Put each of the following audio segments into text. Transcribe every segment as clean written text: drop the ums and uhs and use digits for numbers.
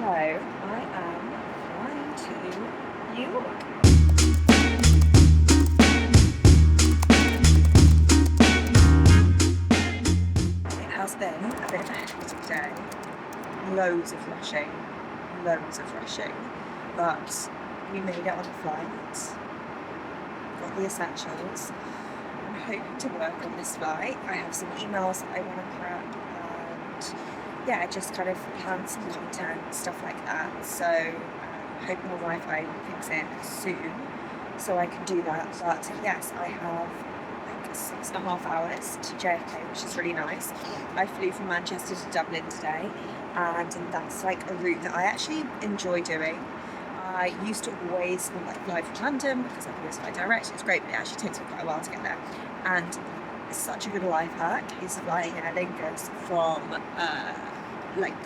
I am flying to New York. It has been a bit of a hectic day. Loads of rushing, but we made it on the flight. Got the essentials. I'm hoping to work on this flight. I have some emails that I want to prep and yeah, just kind of plan some content, stuff like that. So hoping the Wi-Fi kicks in soon so I can do that. But yes, I have like 6.5 hours to JFK, which is really nice. I flew from Manchester to Dublin today, and that's like a route that I actually enjoy doing. I used to always fly from London because I've always fly direct. It's great, but it actually takes me quite a while to get there. And it's such a good life hack is flying Aer Lingus from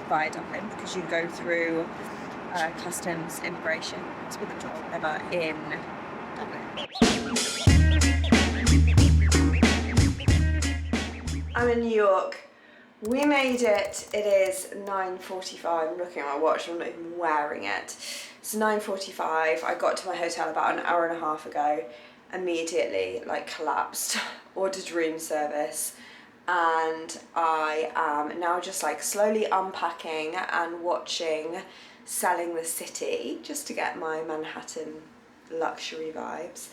via Dublin, because you go through customs, immigration, hospital, whatever in Dublin. I'm in New York. We made it. It is 9:45. I'm looking at my watch. I'm not even wearing it. It's 9:45. I got to my hotel about an hour and a half ago. Immediately collapsed. Ordered room service. And I am now just slowly unpacking and watching Selling the City just to get my Manhattan luxury vibes.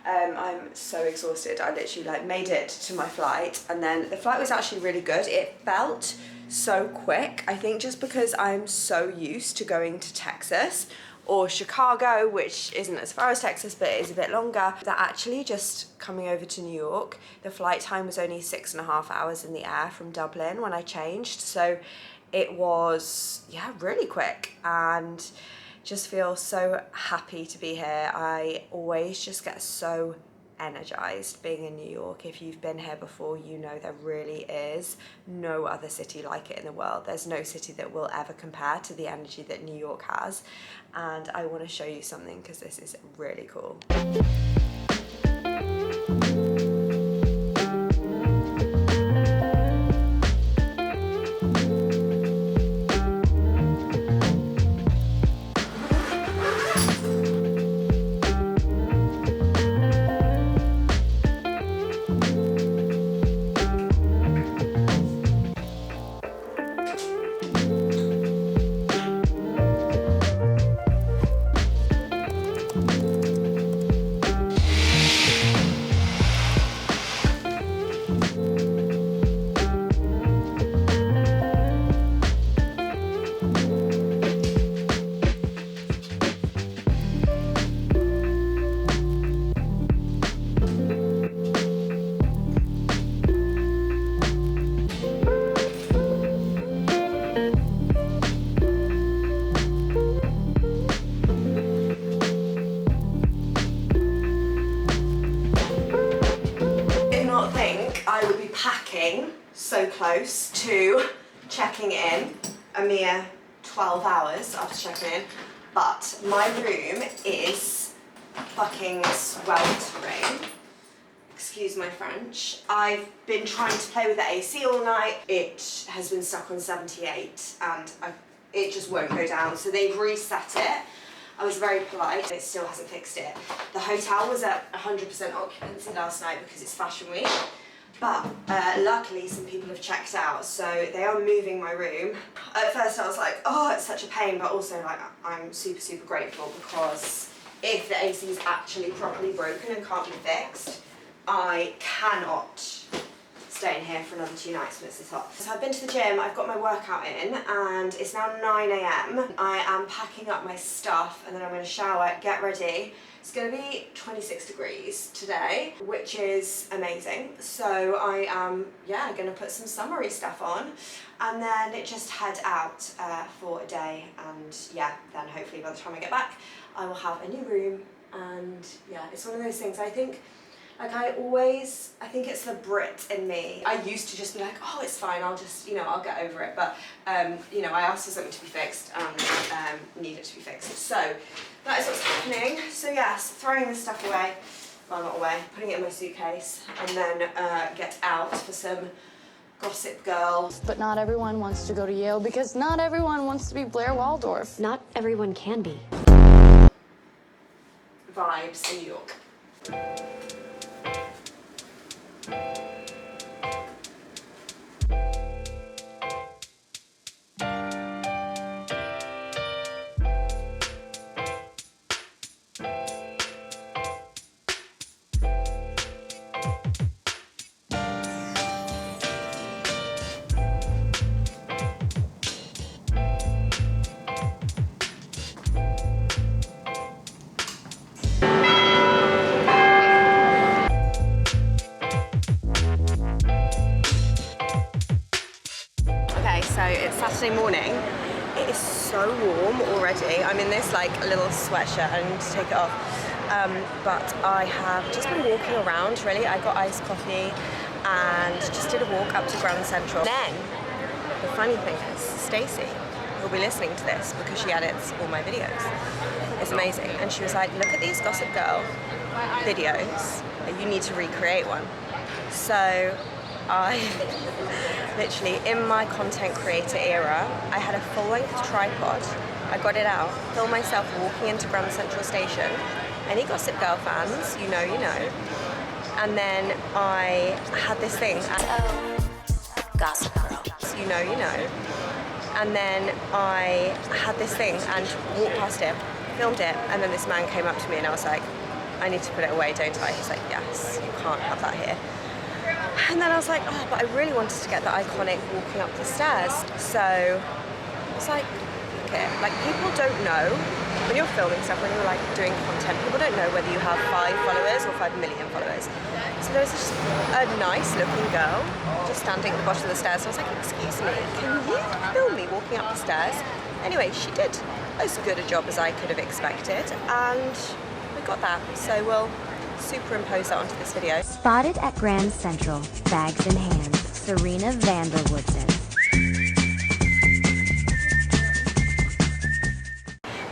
I'm so exhausted. I literally made it to my flight, and then the flight was actually really good. It felt so quick. I think just because I'm so used to going to Texas or Chicago, which isn't as far as Texas, but it is a bit longer, that actually just coming over to New York, the flight time was only 6.5 hours in the air from Dublin when I changed. So it was, yeah, really quick, and just feel so happy to be here. I always just get so energized being in New York. If you've been here before, you know there really is no other city like it in the world. There's no city that will ever compare to the energy that New York has. And I want to show you something because this is really cool. I would be packing so close to checking in, a mere 12 hours after checking in, but my room is fucking sweltering. Excuse my French. I've been trying to play with the AC all night. It has been stuck on 78 and it just won't go down, so they've reset it. I was very polite, it still hasn't fixed it. The hotel was at 100% occupancy last night because it's Fashion Week. But luckily some people have checked out, so they are moving my room. At first I was like, oh, it's such a pain, but also I'm super, super grateful, because if the AC is actually properly broken and can't be fixed, I cannot stay in here for another 2 nighs when it's this hot. So I've been to the gym, I've got my workout in, and it's now 9 AM. I am packing up my stuff, and then I'm going to shower, get ready. It's going to be 26 degrees today, which is amazing. So I am, going to put some summery stuff on and then just head out for a day. And then hopefully by the time I get back, I will have a new room. And it's one of those things. I think, I think it's the Brit in me. I used to just be like, oh, it's fine, I'll just, I'll get over it. But, I asked for something to be fixed and need it to be fixed. So that is what's happening. So yes, throwing this stuff away, well, not away, putting it in my suitcase, and then get out for some Gossip Girl. But not everyone wants to go to Yale because not everyone wants to be Blair Waldorf. Not everyone can be. Vibes in New York. So it's Saturday morning. It is so warm already. I'm in this like little sweatshirt and I need to take it off. But I have just been walking around really. I got iced coffee and just did a walk up to Grand Central. Then, the funny thing is, Stacey will be listening to this because she edits all my videos. It's amazing. And she was like, look at these Gossip Girl videos. You need to recreate one. So I literally, in my content creator era, I had a full-length tripod. I got it out, filmed myself walking into Grand Central Station. Any Gossip Girl fans, you know, you know. And then I had this thing. Gossip Girl. You know, you know. And then I had this thing and walked past it, filmed it, and then this man came up to me and I was like, I need to put it away, don't I? He's like, yes, you can't have that here. And then I was like, oh, but I really wanted to get the iconic walking up the stairs. So I was like, okay, like people don't know, when you're filming stuff, when you're like doing content, people don't know whether you have 5 followers or 5 million followers. So there was just a nice looking girl just standing at the bottom of the stairs. And I was like, excuse me, can you film me walking up the stairs? Anyway, she did as good a job as I could have expected. And we got that. So we'll superimpose that onto this video. Spotted at Grand Central, bags in hand, Serena Vanderwoodson.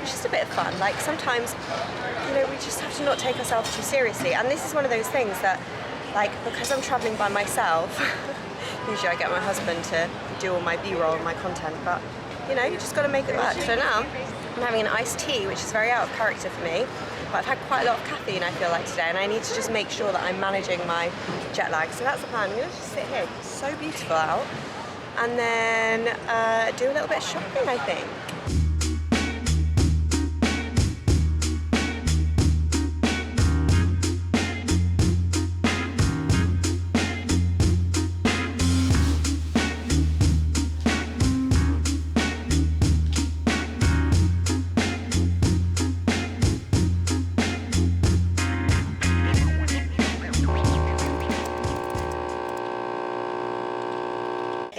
It's just a bit of fun. Like sometimes, you know, we just have to not take ourselves too seriously. And this is one of those things that, like, because I'm traveling by myself, usually I get my husband to do all my B-roll and my content, but you know, you just got to make it work. So now I'm having an iced tea, which is very out of character for me. But I've had quite a lot of caffeine, I feel like, today, and I need to just make sure that I'm managing my jet lag. So that's the plan. I'm going to just sit here. It's so beautiful out. And then do a little bit of shopping, I think.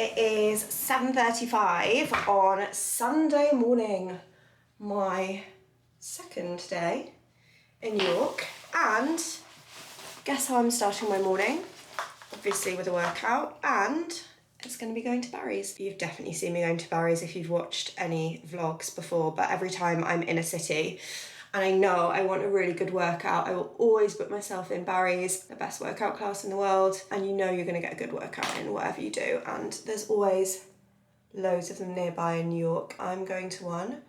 It is 7:35 on Sunday morning, my second day in New York, and guess how I'm starting my morning? Obviously with a workout, and it's going to be going to Barry's. You've definitely seen me going to Barry's if you've watched any vlogs before, but every time I'm in a city and I know I want a really good workout, I will always book myself in Barry's, the best workout class in the world, and you know you're going to get a good workout in whatever you do, and there's always loads of them nearby in New York. I'm going to one,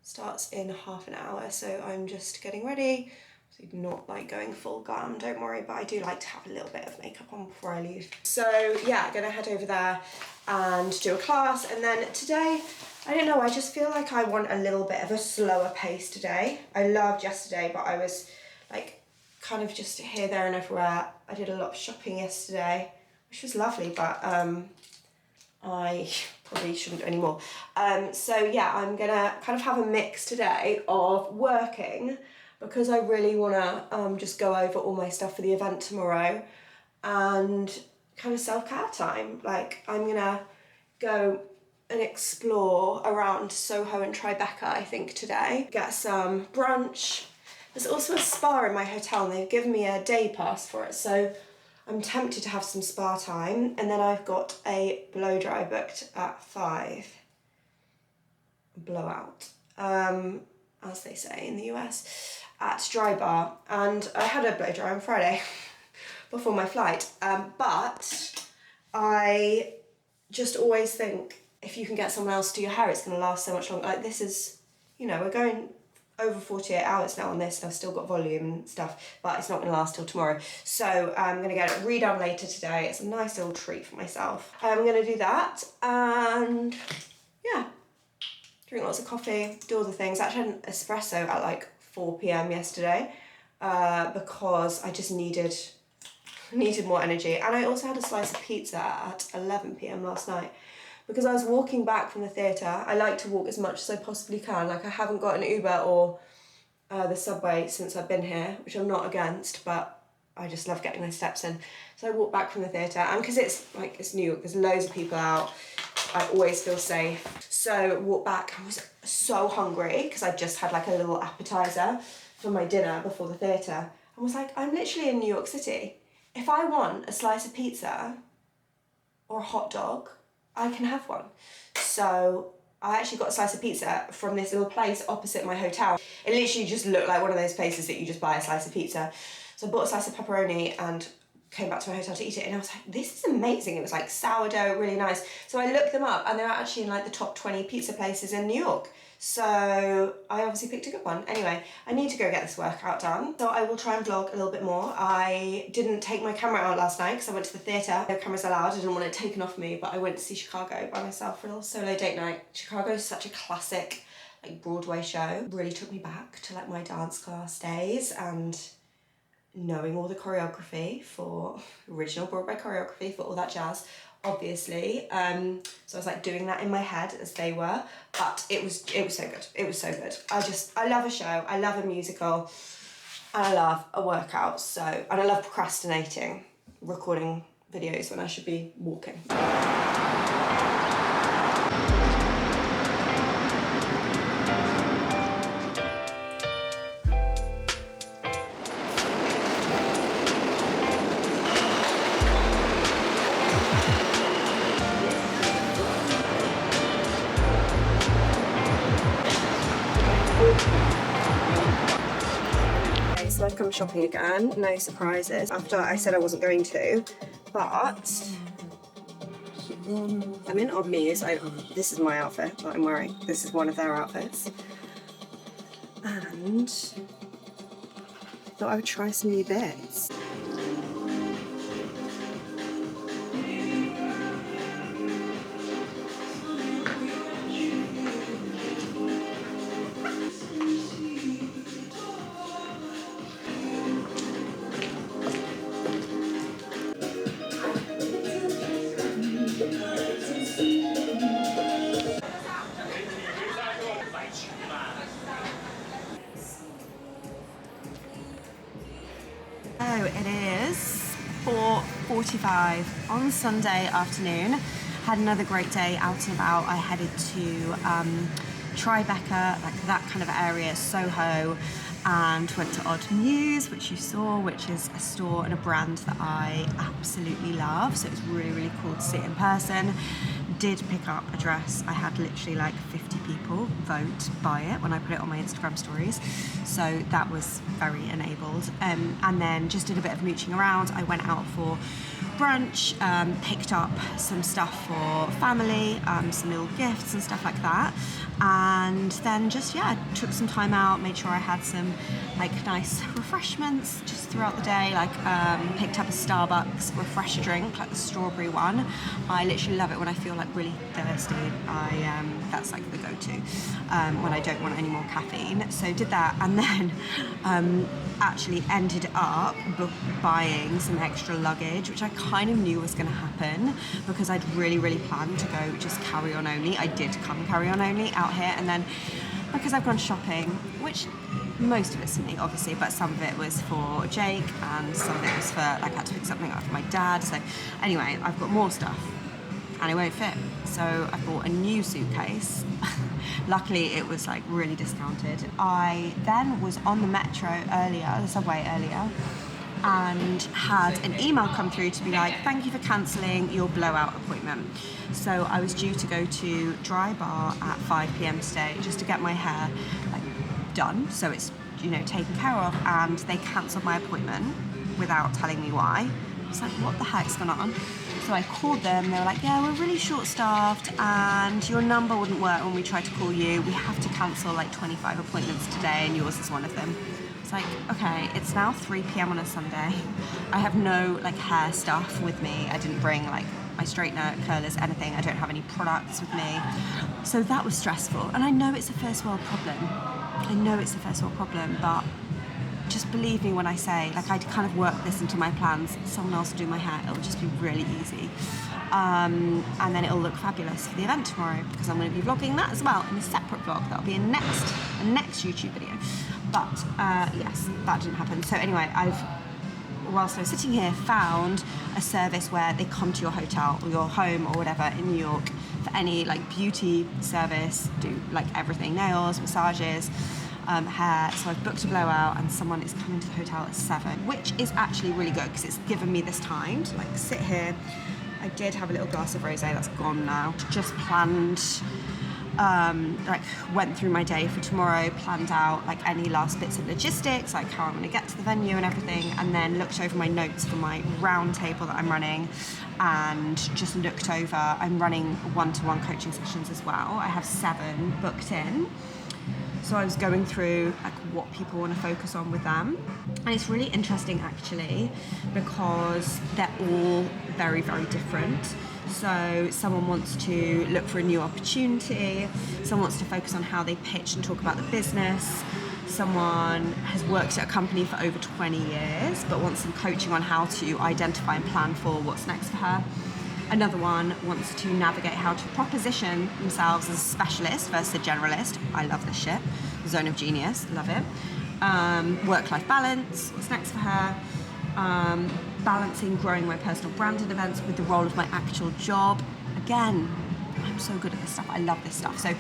starts in half an hour, so I'm just getting ready. So not like going full glam, don't worry, but I do like to have a little bit of makeup on before I leave. So yeah, I'm gonna head over there and do a class, and then today, I don't know, I just feel like I want a little bit of a slower pace today. I loved yesterday, but I was like kind of just here, there and everywhere. I did a lot of shopping yesterday, which was lovely, but I probably shouldn't do anymore. So yeah, I'm gonna kind of have a mix today of working, because I really wanna just go over all my stuff for the event tomorrow, and kind of self-care time. Like I'm gonna go and explore around Soho and Tribeca, I think, today. Get some brunch. There's also a spa in my hotel and they've given me a day pass for it, so I'm tempted to have some spa time. And then I've got a blow dry booked at 5. Blowout, as they say in the US, at Dry Bar. And I had a blow dry on Friday before my flight, but I just always think if you can get someone else to do your hair, it's going to last so much longer. Like this is, you know, we're going over 48 hours now on this and I've still got volume and stuff, but it's not going to last till tomorrow. So I'm going to get it redone later today. It's a nice little treat for myself. I'm going to do that and yeah, drink lots of coffee, do all the things. I actually had an espresso at like 4 p.m. yesterday because I just needed more energy. And I also had a slice of pizza at 11 p.m. last night because I was walking back from the theatre. I like to walk as much as I possibly can. Like I haven't got an Uber or the subway since I've been here, which I'm not against, but I just love getting my steps in. So I walked back from the theatre, and because it's New York, there's loads of people out, I always feel safe. So walked back, I was so hungry because I just had like a little appetizer for my dinner before the theatre. I was like, I'm literally in New York City. If I want a slice of pizza or a hot dog, I can have one. So I actually got a slice of pizza from this little place opposite my hotel. It literally just looked like one of those places that you just buy a slice of pizza. So I bought a slice of pepperoni and came back to my hotel to eat it, and I was like, this is amazing. It was like sourdough, really nice. So I looked them up and they're actually in like the top 20 pizza places in New York. So I obviously picked a good one. Anyway, I need to go get this workout done. So I will try and vlog a little bit more. I didn't take my camera out last night because I went to the theatre. No cameras allowed, I didn't want it taken off me, but I went to see Chicago by myself for a little solo date night. Chicago is such a classic like Broadway show. Really took me back to like my dance class days and knowing all the choreography for original Broadway choreography for all that jazz, obviously. So I was like doing that in my head as they were, but it was so good. It was so good. I love a show, I love a musical, and I love a workout. So, and I love procrastinating, recording videos when I should be walking. So I've come shopping again, no surprises, after I said I wasn't going to, but I'm in odd news. This is my outfit that I'm wearing. This is one of their outfits. And I thought I would try some new bits. So it is 4:45 on Sunday afternoon. Had another great day out and about. I headed to Tribeca, like that kind of area, Soho, and went to Odd News, which you saw, which is a store and a brand that I absolutely love. So it was really, really cool to see it in person. Did pick up a dress. I had literally like 50 people vote buy it when I put it on my Instagram stories. So that was very enabled. And then just did a bit of mooching around. I went out for brunch, picked up some stuff for family, some little gifts and stuff like that. And then just, yeah, took some time out, made sure I had some like nice refreshments just throughout the day, like picked up a Starbucks refresher drink, like the strawberry one. I literally love it when I feel like really thirsty. That's like the go-to when I don't want any more caffeine. So did that, and then actually ended up buying some extra luggage, which I kind of knew was going to happen because I'd really planned to go just carry-on only. I did come carry-on only out here, and then because I've gone shopping, which most of it's for me obviously, but some of it was for Jake and some of it was for, like, I had to pick something up for my dad. So anyway, I've got more stuff and it won't fit, so I bought a new suitcase. Luckily it was like really discounted. I then was on the metro earlier, the subway earlier, and had an email come through to be like, thank you for cancelling your blowout appointment. So I was due to go to Dry Bar at 5 p.m. today just to get my hair like done, so it's, you know, taken care of, and they cancelled my appointment without telling me why. I was like, what the heck's going on? So I called them, they were like, yeah, we're really short-staffed and your number wouldn't work when we tried to call you. We have to cancel like 25 appointments today and yours is one of them. It's like, okay, it's now 3 p.m. on a Sunday. I have no like hair stuff with me. I didn't bring like my straightener, curlers, anything. I don't have any products with me. So that was stressful. And I know it's a first world problem. I know it's a first world problem, but just believe me when I say, like, I'd kind of work this into my plans. Someone else will do my hair. It'll just be really easy. And then it'll look fabulous for the event tomorrow because I'm going to be vlogging that as well in a separate vlog. That'll be a next YouTube video. But yes, that didn't happen. So anyway, whilst I was sitting here, found a service where they come to your hotel or your home or whatever in New York for any like beauty service, do like everything, nails, massages, hair. So I've booked a blowout and someone is coming to the hotel at 7, which is actually really good because it's given me this time to like sit here. I did have a little glass of rosé, that's gone now. Just planned, like went through my day for tomorrow, planned out like any last bits of logistics, like how I'm gonna get to the venue and everything, and then looked over my notes for my round table that I'm running and just looked over, I'm running one-to-one coaching sessions as well. I have 7 booked in. So I was going through like what people want to focus on with them. And it's really interesting actually because they're all very, very different. So someone wants to look for a new opportunity, someone wants to focus on how they pitch and talk about the business, someone has worked at a company for over 20 years but wants some coaching on how to identify and plan for what's next for her. Another one wants to navigate how to proposition themselves as a specialist versus a generalist. I love this shit. Zone of genius, love it. Work-life balance, what's next for her. Balancing growing my personal branded events with the role of my actual job. Again, I'm so good at this stuff. I love this stuff. So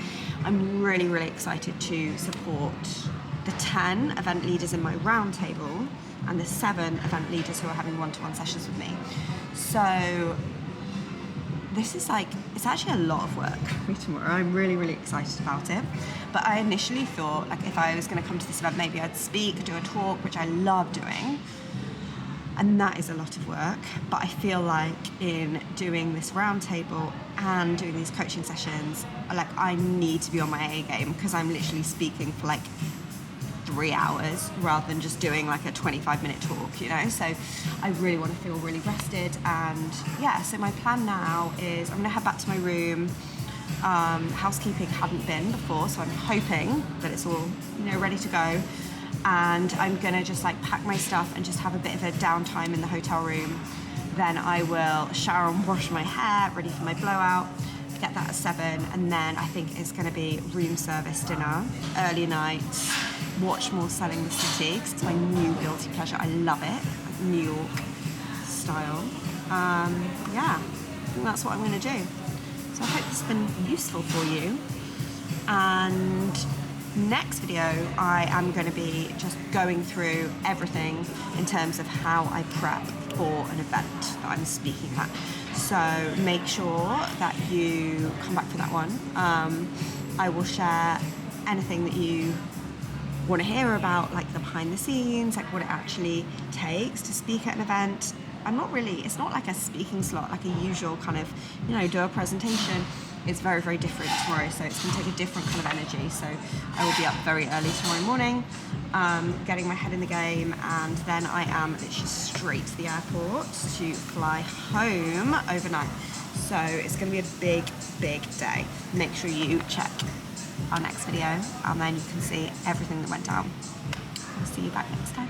I'm really, really excited to support the 10 event leaders in my roundtable and the 7 event leaders who are having one-to-one sessions with me. So this is like, it's actually a lot of work for me tomorrow. I'm really, really excited about it. But I initially thought, like, if I was going to come to this event, maybe I'd speak, do a talk, which I love doing. And that is a lot of work. But I feel like in doing this roundtable and doing these coaching sessions, like, I need to be on my A game because I'm literally speaking for like 3 hours rather than just doing like a 25-minute talk, you know? So I really want to feel really rested. And yeah, so my plan now is I'm gonna head back to my room. Housekeeping hadn't been before, so I'm hoping that it's all, you know, ready to go. And I'm gonna just like pack my stuff and just have a bit of a downtime in the hotel room. Then I will shower and wash my hair, ready for my blowout. Get that at 7, and then I think it's going to be room service dinner, early nights, watch more Selling the City because it's my new guilty pleasure. I love it, like New York style. Yeah, I think that's what I'm going to do. So I hope this has been useful for you. And next video, I am going to be just going through everything in terms of how I prep for an event that I'm speaking at. So make sure that you come back for that one. I will share anything that you want to hear about, like the behind the scenes, like what it actually takes to speak at an event. It's not like a speaking slot, like a usual kind of, you know, do a presentation. It's very, very different tomorrow, so it's going to take a different kind of energy. So I will be up very early tomorrow morning, getting my head in the game, and then I am literally straight to the airport to fly home overnight. So it's going to be a big, big day. Make sure you check our next video, and then you can see everything that went down. I'll see you back next time.